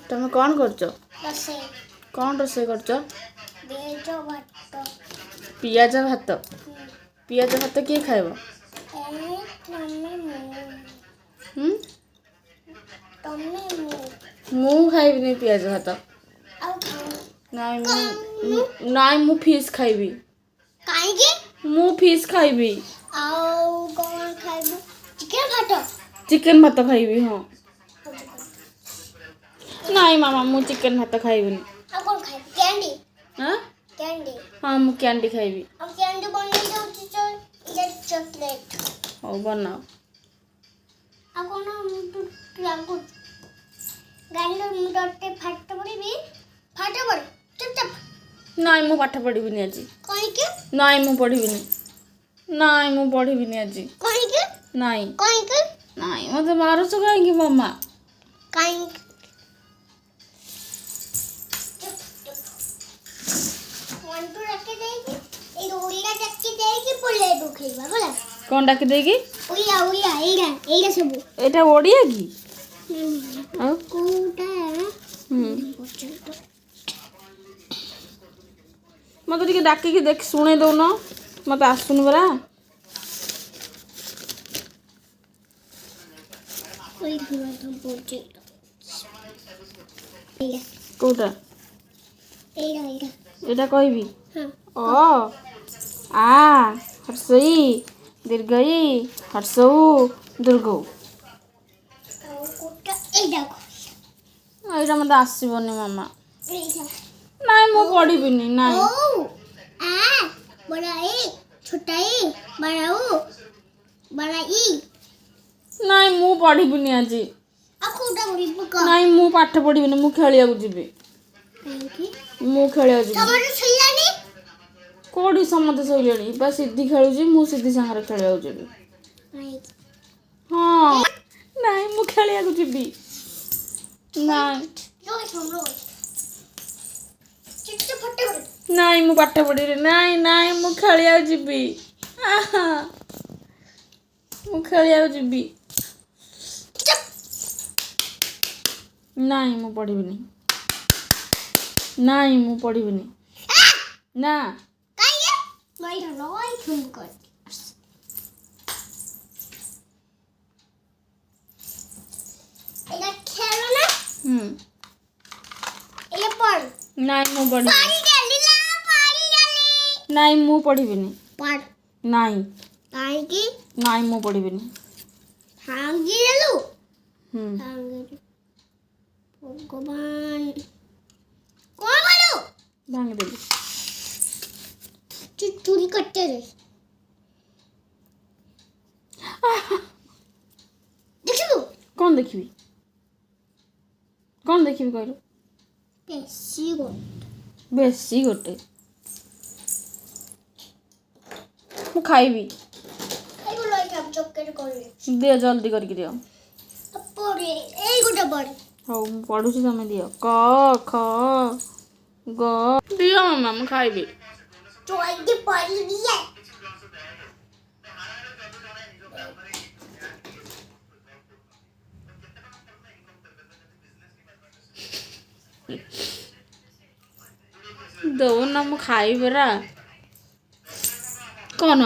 तुम कौन करछ रोषेई कौन रोषेई करछ पियाज भात पियाज भात पियाज भात किए खाइब तमे मु खाइबिनी पियाज भात ଆଉ ଖାଉ नाई मु फिश खाइबी କାହିଁକି मु फिश खाइबी ଆଉ କଣ ଖାଇବୁ चिकेन भात खाइबी हाँ नाई मामा मु चिकेन भात खाइबिनी ଆଉ କଣ ଖାଇବୁ କ୍ୟାଣ୍ଡି हाँ କ୍ୟାଣ୍ଡି हाँ मु कैंडी खाइबी ଆଉ କ୍ୟାଣ୍ଡି ବନେଇ ଦଉଛି ଚକଲେଟ୍ ହଉ बनाओ ଆଉ କଣ ମୁଁ ଲାଗୁ ଗାଇଲ ମୁଁ ଡଟେ ଫାଟ ପଡ଼ିବି ଫାଟ ପଡ ଚୁପଚାପ नाई मु पाठ पढ़िबिनी आज କାହିଁକି नाई मु पढ़िबिनी आज କାହିଁକି नाई କାହିଁକି नाई मते मारुछ काहेकि मम्मा କାହିଁକି ମଣ୍ଟୁ ରଖି ଦେଇକି ଏଇ ଓଳିଆ ଡାକି ଦେଇକି ପଳେଇବୁ ଖାଇବା ହେଲା कौन डाकी देगी ଓଳିଆ ଏଇଟା ସବୁ एटा ओडिया की ଆଉ କୋଉଟା मते टिके डाकी के देख सुने दउन मते आसुन बरा ওই ঘুরা তো বলছি कोटा এইটা एटा कहबी হ্যাঁ ओ आ हर्षई दीर्घई हर्षऊ दुर्गौ ଆଉ କୋଉଟା এইটা एटा मते आसीबनी मामा এইটা नाई मु पढ़िबिनी नाई ओ आ बड़ा ए छोटा ए बड़ा ओ बड़ा ई नाई मु पढ़िबिनी आज आ कोउटा पढिबु क नाई मु पाठ पढ़िबिनी मु खेलिया जिबी काहेकि मु खेलिया जिबी टमाटर छइलानी कोडी समते सइलेनी बस सिद्धि खेलुजी मु सिद्धि संगे खेलिया जिबी काहेकि हां नाई मु खेलिया जिबी नाई रो चिट्टे फटे नाई मु पाठ पढ़िबी नाई मु खेलिया जिबी आहा मु खेलिया जिबी नाई मु पढ़िबिनी नाई मु पढ़िबिनी ना काहे भाई नॉय तुम कर एला खेलो ना एला पढ़ नाई मु पढ़िबिनी पानी डाली नाई मु पढ़िबिनी पढ़ नाई काहे की नाई मु पढ़िबिनी हांगी लेलु भांग भगवान कौन बोलो देली चूड़ी कट्टे रे देखिबु कौन देखिबी कहलु बेसी गोटे मु खाइबी एगो लइका चॉकलेट करे दियो जल्दी करके दियो पड़े एई गोटा पड़े हौ पढुछु तमे दियो क ख ग दियो मम्मा मु खाइबी तो आइके पढ़ दिया दो ना मु खाइबरा कौन